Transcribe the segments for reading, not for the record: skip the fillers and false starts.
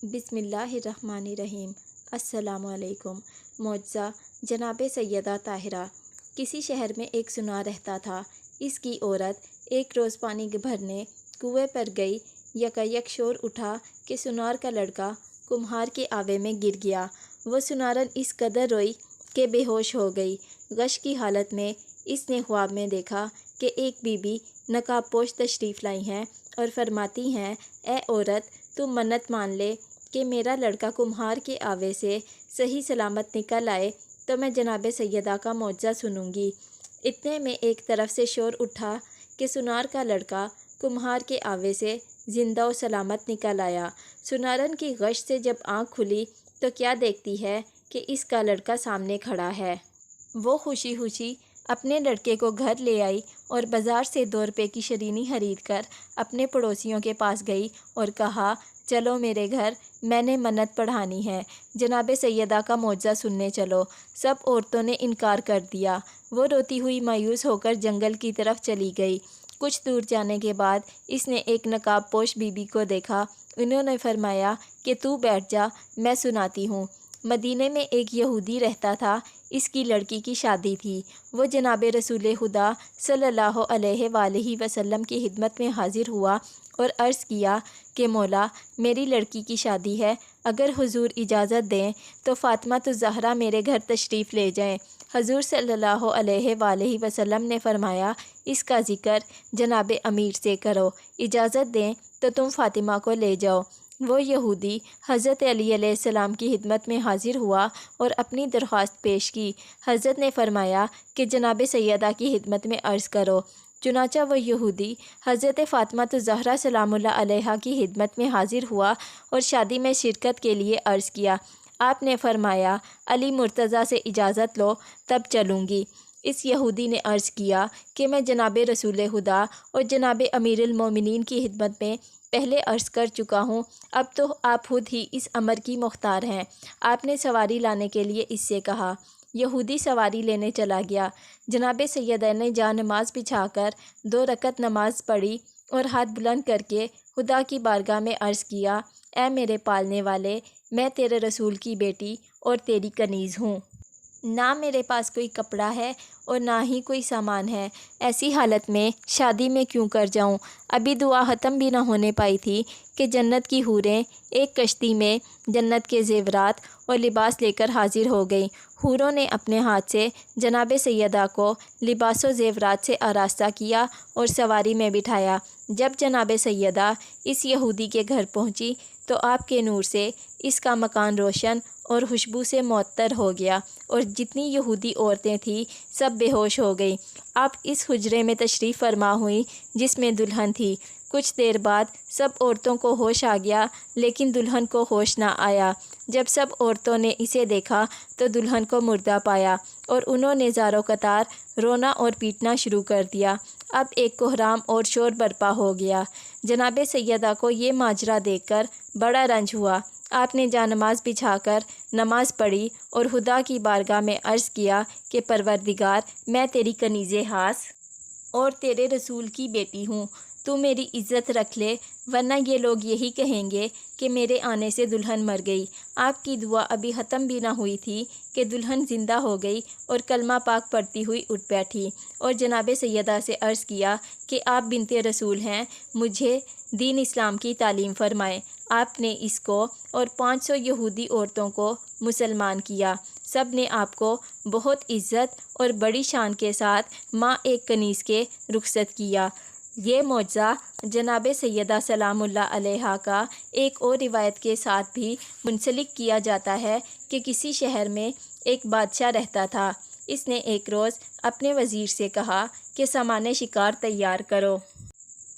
بسم اللہ الرحمن الرحیم۔ السلام علیکم۔ معجزہ جناب سیدہ طاہرہ۔ کسی شہر میں ایک سنار رہتا تھا۔ اس کی عورت ایک روز پانی بھرنے کنویں پر گئی۔ یکایک شور اٹھا کہ سنار کا لڑکا کمہار کے آوے میں گر گیا۔ وہ سنارن اس قدر روئی کہ بے ہوش ہو گئی۔ غش کی حالت میں اس نے خواب میں دیکھا کہ ایک بی بی نقاب پوش تشریف لائی ہیں اور فرماتی ہیں، اے عورت، تم منت مان لے کہ میرا لڑکا کمہار کے آوے سے صحیح سلامت نکل آئے تو میں جناب سیدہ کا معجزہ سنوں گی۔ اتنے میں ایک طرف سے شور اٹھا کہ سنار کا لڑکا کمہار کے آوے سے زندہ و سلامت نکل آیا۔ سنارن کی غش سے جب آنکھ کھلی تو کیا دیکھتی ہے کہ اس کا لڑکا سامنے کھڑا ہے۔ وہ خوشی خوشی اپنے لڑکے کو گھر لے آئی اور بازار سے 2 روپے کی شرینی خرید کر اپنے پڑوسیوں کے پاس گئی اور کہا، چلو میرے گھر، میں نے منت پڑھانی ہے، جناب سیدہ کا معجزہ سننے چلو۔ سب عورتوں نے انکار کر دیا۔ وہ روتی ہوئی مایوس ہو کر جنگل کی طرف چلی گئی۔ کچھ دور جانے کے بعد اس نے ایک نقاب پوش بی بی کو دیکھا۔ انہوں نے فرمایا کہ تو بیٹھ جا، میں سناتی ہوں۔ مدینے میں ایک یہودی رہتا تھا۔ اس کی لڑکی کی شادی تھی۔ وہ جناب رسول خدا صلی اللہ علیہ وآلہ وسلم کی خدمت میں حاضر ہوا اور عرض کیا کہ مولا، میری لڑکی کی شادی ہے، اگر حضور اجازت دیں تو فاطمہ الزہرا میرے گھر تشریف لے جائیں۔ حضور صلی اللہ علیہ وآلہ وسلم نے فرمایا، اس کا ذکر جناب امیر سے کرو، اجازت دیں تو تم فاطمہ کو لے جاؤ۔ وہ یہودی حضرت علی علیہ السلام کی خدمت میں حاضر ہوا اور اپنی درخواست پیش کی۔ حضرت نے فرمایا کہ جناب سیدہ کی خدمت میں عرض کرو۔ چنانچہ وہ یہودی حضرت فاطمہ الزہرا سلام اللہ علیہا کی خدمت میں حاضر ہوا اور شادی میں شرکت کے لیے عرض کیا۔ آپ نے فرمایا، علی مرتضیٰ سے اجازت لو تب چلوں گی۔ اس یہودی نے عرض کیا کہ میں جناب رسول خدا اور جناب امیر المومنین کی خدمت میں پہلے عرض کر چکا ہوں، اب تو آپ خود ہی اس امر کی مختار ہیں۔ آپ نے سواری لانے کے لیے اس سے کہا۔ یہودی سواری لینے چلا گیا۔ جناب سیدہ نے جا نماز بچھا کر 2 رکعت نماز پڑھی اور ہاتھ بلند کر کے خدا کی بارگاہ میں عرض کیا، اے میرے پالنے والے، میں تیرے رسول کی بیٹی اور تیری کنیز ہوں۔ نہ میرے پاس کوئی کپڑا ہے اور نہ ہی کوئی سامان ہے، ایسی حالت میں شادی میں کیوں کر جاؤں؟ ابھی دعا ختم بھی نہ ہونے پائی تھی کہ جنت کی حوریں ایک کشتی میں جنت کے زیورات اور لباس لے کر حاضر ہو گئیں۔ حوروں نے اپنے ہاتھ سے جناب سیدہ کو لباس و زیورات سے آراستہ کیا اور سواری میں بٹھایا۔ جب جناب سیدہ اس یہودی کے گھر پہنچی تو آپ کے نور سے اس کا مکان روشن اور خوشبو سے معطر ہو گیا اور جتنی یہودی عورتیں تھیں سب بے ہوش ہو گئیں۔ آپ اس حجرے میں تشریف فرما ہوئیں جس میں دلہن تھی۔ کچھ دیر بعد سب عورتوں کو ہوش آ گیا لیکن دلہن کو ہوش نہ آیا۔ جب سب عورتوں نے اسے دیکھا تو دلہن کو مردہ پایا اور انہوں نے زار و قطار رونا اور پیٹنا شروع کر دیا۔ اب ایک کوہرام اور شور برپا ہو گیا۔ جناب سیدہ کو یہ ماجرا دیکھ کر بڑا رنج ہوا۔ آپ نے جا نماز بچھا کر نماز پڑھی اور خدا کی بارگاہ میں عرض کیا کہ پروردگار، میں تیری کنیز خاص اور تیرے رسول کی بیٹی ہوں، تو میری عزت رکھ لے، ورنہ یہ لوگ یہی کہیں گے کہ میرے آنے سے دلہن مر گئی۔ آپ کی دعا ابھی ختم بھی نہ ہوئی تھی کہ دلہن زندہ ہو گئی اور کلمہ پاک پڑھتی ہوئی اٹھ بیٹھی اور جناب سیدہ سے عرض کیا کہ آپ بنت رسول ہیں، مجھے دین اسلام کی تعلیم فرمائیں۔ آپ نے اس کو اور 500 یہودی عورتوں کو مسلمان کیا۔ سب نے آپ کو بہت عزت اور بڑی شان کے ساتھ ماں ایک کنیز کے رخصت کیا۔ یہ معجزہ جناب سیدہ سلام اللہ علیہا کا ایک اور روایت کے ساتھ بھی منسلک کیا جاتا ہے کہ کسی شہر میں ایک بادشاہ رہتا تھا۔ اس نے ایک روز اپنے وزیر سے کہا کہ سامان شکار تیار کرو۔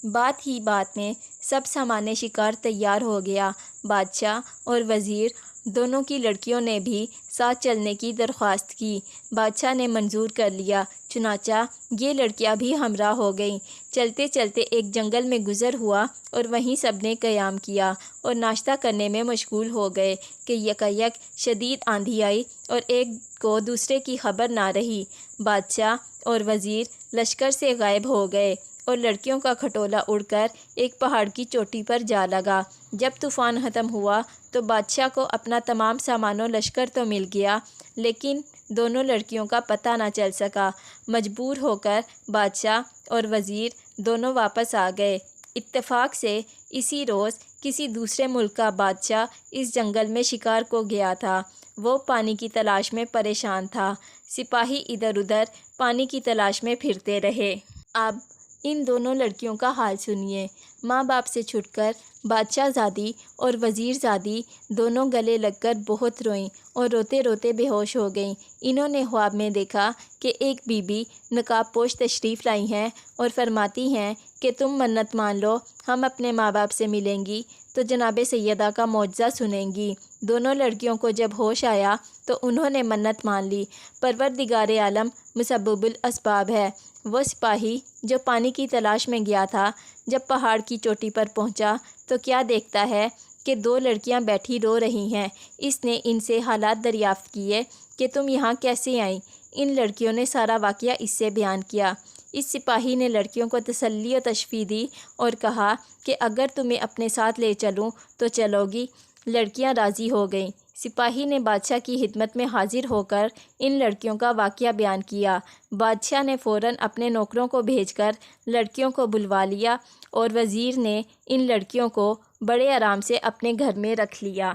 بات ہی بات میں سب سامان شکار تیار ہو گیا۔ بادشاہ اور وزیر دونوں کی لڑکیوں نے بھی ساتھ چلنے کی درخواست کی۔ بادشاہ نے منظور کر لیا۔ چنانچہ یہ لڑکیاں بھی ہمراہ ہو گئیں۔ چلتے چلتے ایک جنگل میں گزر ہوا اور وہیں سب نے قیام کیا اور ناشتہ کرنے میں مشغول ہو گئے کہ یکایک شدید آندھی آئی اور ایک کو دوسرے کی خبر نہ رہی۔ بادشاہ اور وزیر لشکر سے غائب ہو گئے اور لڑکیوں کا کھٹولا اڑ کر ایک پہاڑ کی چوٹی پر جا لگا۔ جب طوفان ختم ہوا تو بادشاہ کو اپنا تمام سامان و لشکر تو مل گیا، لیکن دونوں لڑکیوں کا پتہ نہ چل سکا۔ مجبور ہو کر بادشاہ اور وزیر دونوں واپس آ گئے۔ اتفاق سے اسی روز کسی دوسرے ملک کا بادشاہ اس جنگل میں شکار کو گیا تھا۔ وہ پانی کی تلاش میں پریشان تھا۔ سپاہی ادھر ادھر پانی کی تلاش میں پھرتے رہے۔ اب ان دونوں لڑکیوں کا حال سنیے۔ ماں باپ سے چھٹ کر بادشاہ زادی اور وزیر زادی دونوں گلے لگ کر بہت روئیں اور روتے روتے بے ہوش ہو گئیں۔ انہوں نے خواب میں دیکھا کہ ایک بی بی نقاب پوش تشریف لائی ہیں اور فرماتی ہیں کہ تم منت مان لو، ہم اپنے ماں باپ سے ملیں گی تو جناب سیدہ کا معجزہ سنیں گی۔ دونوں لڑکیوں کو جب ہوش آیا تو انہوں نے منت مان لی۔ پروردگار عالم مسبب الاسباب ہے۔ وہ سپاہی جو پانی کی تلاش میں گیا تھا، جب پہاڑ کی چوٹی پر پہنچا تو کیا دیکھتا ہے کہ دو لڑکیاں بیٹھی رو رہی ہیں۔ اس نے ان سے حالات دریافت کیے کہ تم یہاں کیسے آئیں؟ ان لڑکیوں نے سارا واقعہ اس سے بیان کیا۔ اس سپاہی نے لڑکیوں کو تسلی و تشفیع دی اور کہا کہ اگر تمہیں اپنے ساتھ لے چلوں تو چلو گی؟ لڑکیاں راضی ہو گئیں۔ سپاہی نے بادشاہ کی خدمت میں حاضر ہو کر ان لڑکیوں کا واقعہ بیان کیا۔ بادشاہ نے فوراً اپنے نوکروں کو بھیج کر لڑکیوں کو بلوا لیا اور وزیر نے ان لڑکیوں کو بڑے آرام سے اپنے گھر میں رکھ لیا۔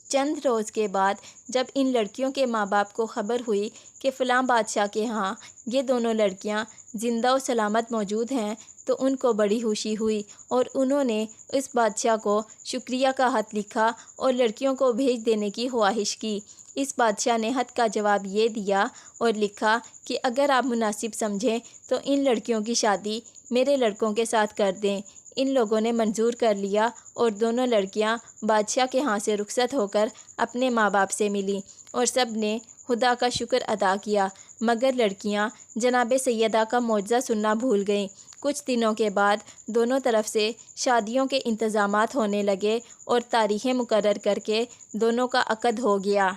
چند روز کے بعد جب ان لڑکیوں کے ماں باپ کو خبر ہوئی کہ فلاں بادشاہ کے ہاں یہ دونوں لڑکیاں زندہ و سلامت موجود ہیں تو ان کو بڑی خوشی ہوئی اور انہوں نے اس بادشاہ کو شکریہ کا خط لکھا اور لڑکیوں کو بھیج دینے کی خواہش کی۔ اس بادشاہ نے خط کا جواب یہ دیا اور لکھا کہ اگر آپ مناسب سمجھیں تو ان لڑکیوں کی شادی میرے لڑکوں کے ساتھ کر دیں۔ ان لوگوں نے منظور کر لیا اور دونوں لڑکیاں بادشاہ کے ہاں سے رخصت ہو کر اپنے ماں باپ سے ملیں اور سب نے خدا کا شکر ادا کیا، مگر لڑکیاں جناب سیدہ کا معجزہ سننا بھول گئیں۔ کچھ دنوں کے بعد دونوں طرف سے شادیوں کے انتظامات ہونے لگے اور تاریخیں مقرر کر کے دونوں کا عقد ہو گیا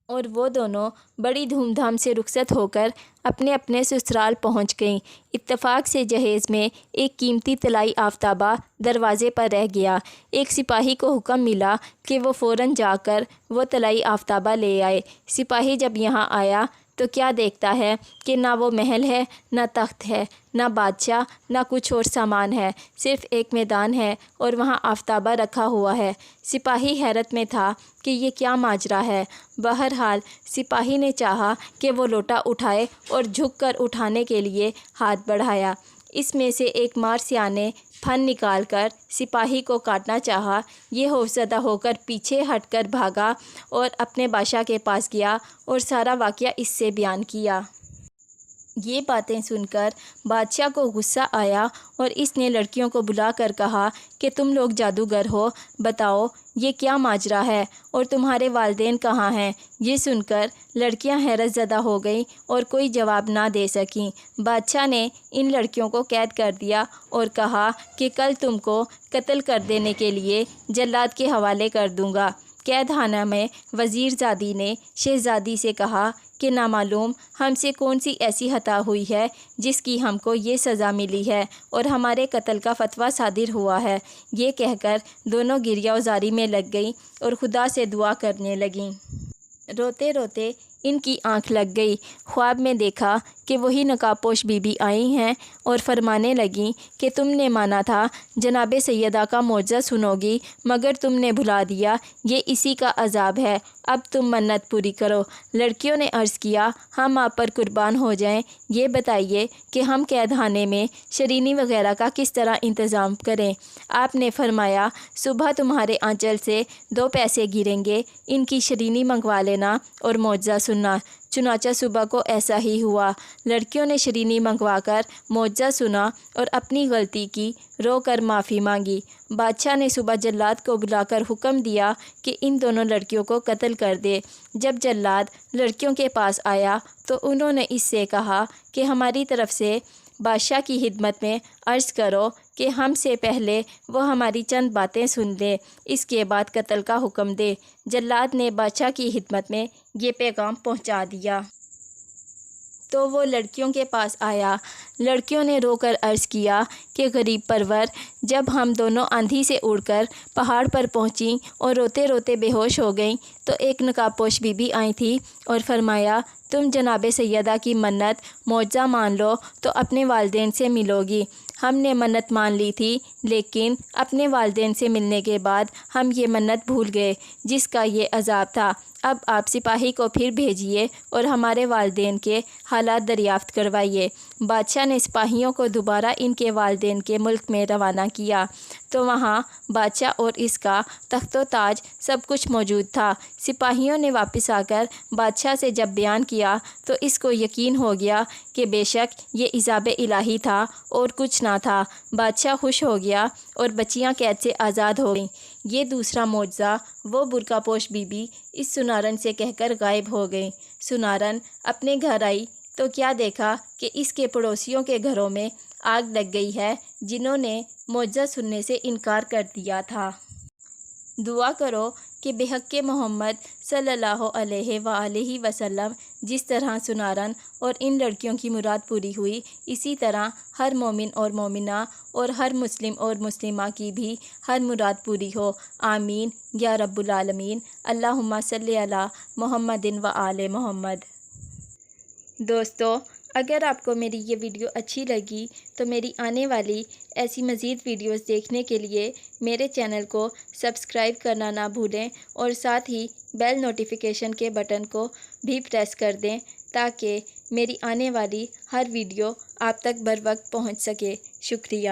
اور وہ دونوں بڑی دھوم دھام سے رخصت ہو کر اپنے اپنے سسرال پہنچ گئیں۔ اتفاق سے جہیز میں ایک قیمتی طلائی آفتابہ دروازے پر رہ گیا۔ ایک سپاہی کو حکم ملا کہ وہ فوراً جا کر وہ طلائی آفتابہ لے آئے۔ سپاہی جب یہاں آیا تو کیا دیکھتا ہے کہ نہ وہ محل ہے، نہ تخت ہے، نہ بادشاہ، نہ کچھ اور سامان ہے، صرف ایک میدان ہے اور وہاں آفتابہ رکھا ہوا ہے۔ سپاہی حیرت میں تھا کہ یہ کیا ماجرا ہے۔ بہرحال سپاہی نے چاہا کہ وہ لوٹا اٹھائے اور جھک کر اٹھانے کے لیے ہاتھ بڑھایا۔ اس میں سے ایک مارسیاں نے پھن نکال کر سپاہی کو کاٹنا چاہا۔ یہ خوفزدہ ہو کر پیچھے ہٹ کر بھاگا اور اپنے بادشاہ کے پاس گیا اور سارا واقعہ اس سے بیان کیا۔ یہ باتیں سن کر بادشاہ کو غصہ آیا اور اس نے لڑکیوں کو بلا کر کہا کہ تم لوگ جادوگر ہو، بتاؤ یہ کیا ماجرا ہے اور تمہارے والدین کہاں ہیں؟ یہ سن کر لڑکیاں حیرت زدہ ہو گئیں اور کوئی جواب نہ دے سکیں۔ بادشاہ نے ان لڑکیوں کو قید کر دیا اور کہا کہ کل تم کو قتل کر دینے کے لیے جلاد کے حوالے کر دوں گا۔ قید خانہ میں وزیر زادی نے شہزادی سے کہا کہ نامعلوم ہم سے کون سی ایسی خطا ہوئی ہے جس کی ہم کو یہ سزا ملی ہے اور ہمارے قتل کا فتویٰ صادر ہوا ہے۔ یہ کہہ کر دونوں گریہ وزاری میں لگ گئیں اور خدا سے دعا کرنے لگیں۔ روتے روتے ان کی آنکھ لگ گئی۔ خواب میں دیکھا کہ وہی نقاب پوش بی بی آئی ہیں اور فرمانے لگیں کہ تم نے مانا تھا جناب سیدہ کا معجزہ سنو گی، مگر تم نے بھلا دیا، یہ اسی کا عذاب ہے، اب تم منت پوری کرو۔ لڑکیوں نے عرض کیا ہم آپ پر قربان ہو جائیں، یہ بتائیے کہ ہم قید خانے میں شرینی وغیرہ کا کس طرح انتظام کریں؟ آپ نے فرمایا صبح تمہارے آنچل سے 2 پیسے گریں گے، ان کی شرینی منگوا لینا اور معجزہ سننا۔ چنانچہ صبح کو ایسا ہی ہوا۔ لڑکیوں نے شرینی منگوا کر معجزہ سنا اور اپنی غلطی کی رو کر معافی مانگی۔ بادشاہ نے صبح جلاد کو بلا کر حکم دیا کہ ان دونوں لڑکیوں کو قتل کر دے۔ جب جلاد لڑکیوں کے پاس آیا تو انہوں نے اس سے کہا کہ ہماری طرف سے بادشاہ کی خدمت میں عرض کرو کہ ہم سے پہلے وہ ہماری چند باتیں سن لے، اس کے بعد قتل کا حکم دے۔ جلاد نے بادشاہ کی خدمت میں یہ پیغام پہنچا دیا۔ تو وہ لڑکیوں کے پاس آیا۔ لڑکیوں نے رو کر عرض کیا کہ غریب پرور، جب ہم دونوں آندھی سے اڑ کر پہاڑ پر پہنچیں اور روتے روتے بے ہوش ہو گئیں تو ایک نقاب پوش بی بی آئی تھی اور فرمایا، تم جناب سیدہ کی منت معجزہ مان لو تو اپنے والدین سے ملو گی۔ ہم نے منت مان لی تھی، لیکن اپنے والدین سے ملنے کے بعد ہم یہ منت بھول گئے جس کا یہ عذاب تھا۔ اب آپ سپاہی کو پھر بھیجیے اور ہمارے والدین کے حالات دریافت کروائیے۔ بادشاہ نے سپاہیوں کو دوبارہ ان کے والدین کے ملک میں روانہ کیا تو وہاں بادشاہ اور اس کا تخت و تاج سب کچھ موجود تھا۔ سپاہیوں نے واپس آ کر بادشاہ سے جب بیان کیا تو اس کو یقین ہو گیا کہ بے شک یہ عذاب الہی تھا اور کچھ نہ تھا۔ بادشاہ خوش ہو گیا اور بچیاں قید سے آزاد ہو گئیں۔ یہ دوسرا معجزہ، وہ برقع پوش بی بی اس سنارن سے کہہ کر غائب ہو گئیں۔ سنارن اپنے گھر آئی تو کیا دیکھا کہ اس کے پڑوسیوں کے گھروں میں آگ لگ گئی ہے، جنہوں نے معجزہ سننے سے انکار کر دیا تھا۔ دعا کرو کہ بحق محمد صلی اللہ علیہ وآلہ وسلم جس طرح سنارن اور ان لڑکیوں کی مراد پوری ہوئی، اسی طرح ہر مومن اور مومنہ اور ہر مسلم اور مسلمہ کی بھی ہر مراد پوری ہو۔ آمین یا رب العالمین۔ اللہم صلی علی محمد وآل محمد۔ دوستو، اگر آپ کو میری یہ ویڈیو اچھی لگی تو میری آنے والی ایسی مزید ویڈیوز دیکھنے کے لیے میرے چینل کو سبسکرائب کرنا نہ بھولیں اور ساتھ ہی بیل نوٹیفیکیشن کے بٹن کو بھی پریس کر دیں تاکہ میری آنے والی ہر ویڈیو آپ تک بر وقت پہنچ سکے۔ شکریہ۔